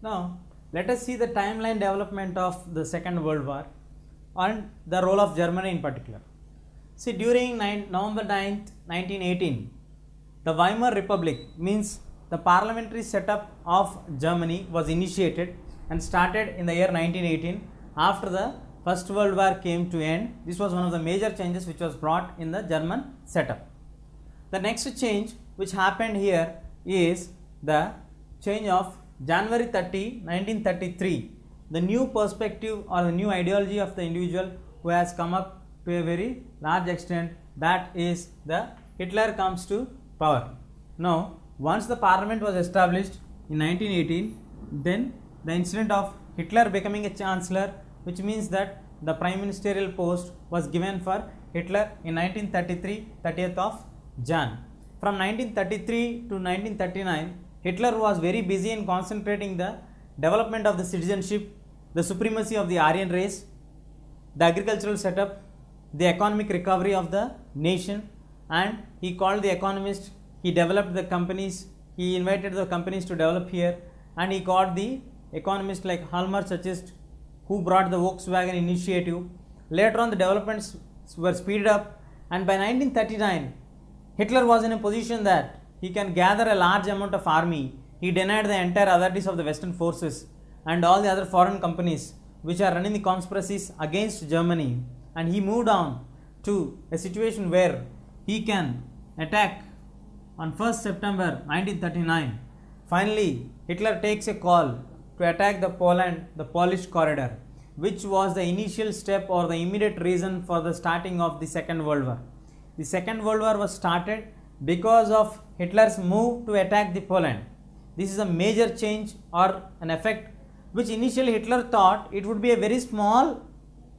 Now, let us see the timeline development of the Second World War and the role of Germany in particular. See, during November 9th, 1918, the Weimar Republic, means the parliamentary setup of Germany, was initiated and started in the year 1918 after the First World War came to end. This was one of the major changes which was brought in the German setup. The next change which happened here is the change of January 30, 1933, the new perspective or the new ideology of the individual who has come up to a very large extent, that is the Hitler comes to power. Now, once the parliament was established in 1918, then the incident of Hitler becoming a chancellor, which means that the prime ministerial post was given for Hitler in 1933, 30th of Jan. From 1933 to 1939, Hitler was very busy in concentrating the development of the citizenship, the supremacy of the Aryan race, the agricultural setup, the economic recovery of the nation, and he called the economists, he developed the companies, he invited the companies to develop here, and he called the economists like Halmer Sachist, who brought the Volkswagen initiative. Later on, the developments were speeded up, and by 1939, Hitler was in a position that he can gather a large amount of army. He denied the entire authorities of the Western forces and all the other foreign companies which are running the conspiracies against Germany, and he moved on to a situation where he can attack on 1st September 1939. Finally, Hitler takes a call to attack the Polish corridor, which was the initial step or the immediate reason for the starting of the Second World War. The Second World War was started because of Hitler's move to attack the Poland. This is a major change or an effect which initially Hitler thought it would be a very small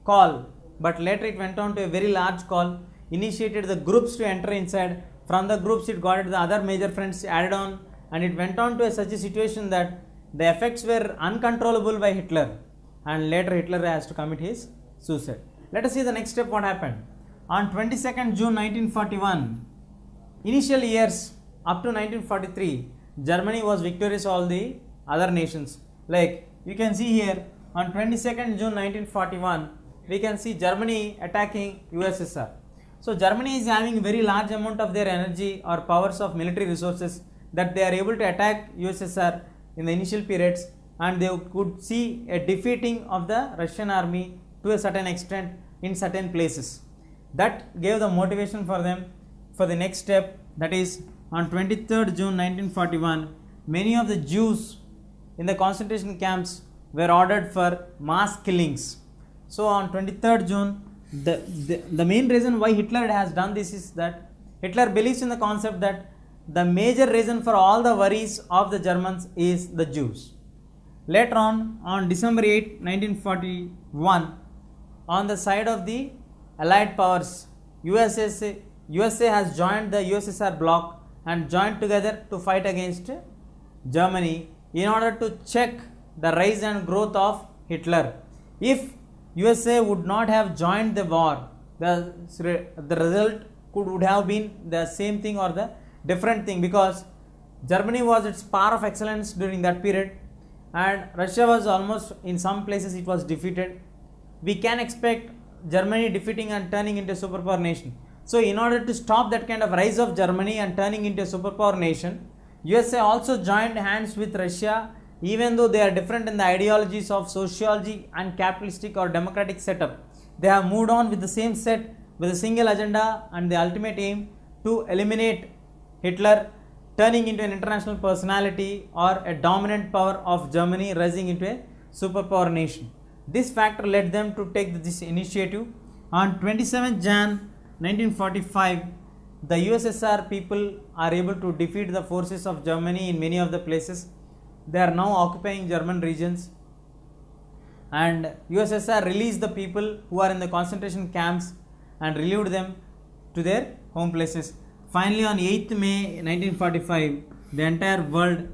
call, but later it went on to a very large call, initiated the groups to enter inside. From the groups it got the other major fronts added on, and it went on to such a situation that the effects were uncontrollable by Hitler, and later Hitler has to commit his suicide. Let us see the next step what happened. On 22nd June 1941, initial years up to 1943, Germany was victorious all the other nations. Like you can see here, on 22nd June 1941, we can see Germany attacking USSR. So Germany is having very large amount of their energy or powers of military resources that they are able to attack USSR in the initial periods, and they could see a defeating of the Russian army to a certain extent in certain places. That gave the motivation for them for the next step, that is on 23rd June 1941, many of the Jews in the concentration camps were ordered for mass killings. So on 23rd June, the main reason why Hitler has done this is that Hitler believes in the concept that the major reason for all the worries of the Germans is the Jews. Later on December 8, 1941, on the side of the Allied powers, USA has joined the USSR bloc and joined together to fight against Germany in order to check the rise and growth of Hitler. If USA would not have joined the war, the result would have been the same thing or the different thing, because Germany was its power of excellence during that period, and Russia was almost in some places it was defeated. We can expect Germany defeating and turning into a superpower nation. So in order to stop that kind of rise of Germany and turning into a superpower nation, USA also joined hands with Russia, even though they are different in the ideologies of sociology and capitalistic or democratic setup. They have moved on with the same set, with a single agenda and the ultimate aim to eliminate Hitler, turning into an international personality or a dominant power of Germany, rising into a superpower nation. This factor led them to take this initiative. On 27th Jan 1945, the USSR people are able to defeat the forces of Germany in many of the places. They are now occupying German regions, and USSR released the people who are in the concentration camps and relieved them to their home places. Finally, on 8th May 1945, the entire world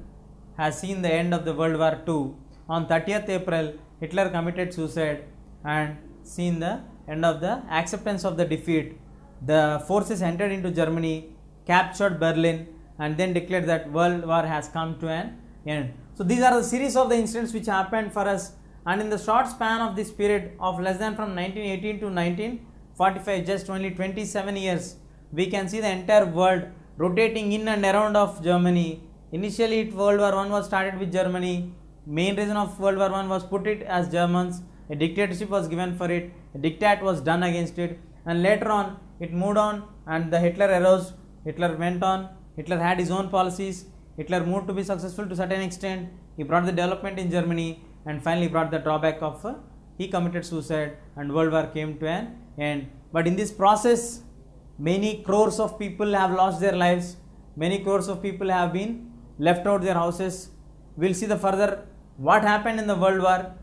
has seen the end of the World War II. On 30th April, Hitler committed suicide and seen the end of the acceptance of the defeat. The forces entered into Germany, captured Berlin, and then declared that World War has come to an end. So these are the series of the incidents which happened for us, and in the short span of this period of less than from 1918 to 1945, just only 27 years, we can see the entire world rotating in and around of Germany. Initially World War I was started with Germany. Main reason of World War I was put it as Germans. A dictatorship was given for it. A diktat was done against it, and later on it moved on, and the Hitler arose. Hitler went on. Hitler had his own policies. Hitler moved to be successful to a certain extent. He brought the development in Germany, and finally brought the drawback of he committed suicide, and World War came to an end. But in this process, many crores of people have lost their lives. Many crores of people have been left out their houses. We'll see the further what happened in the World War,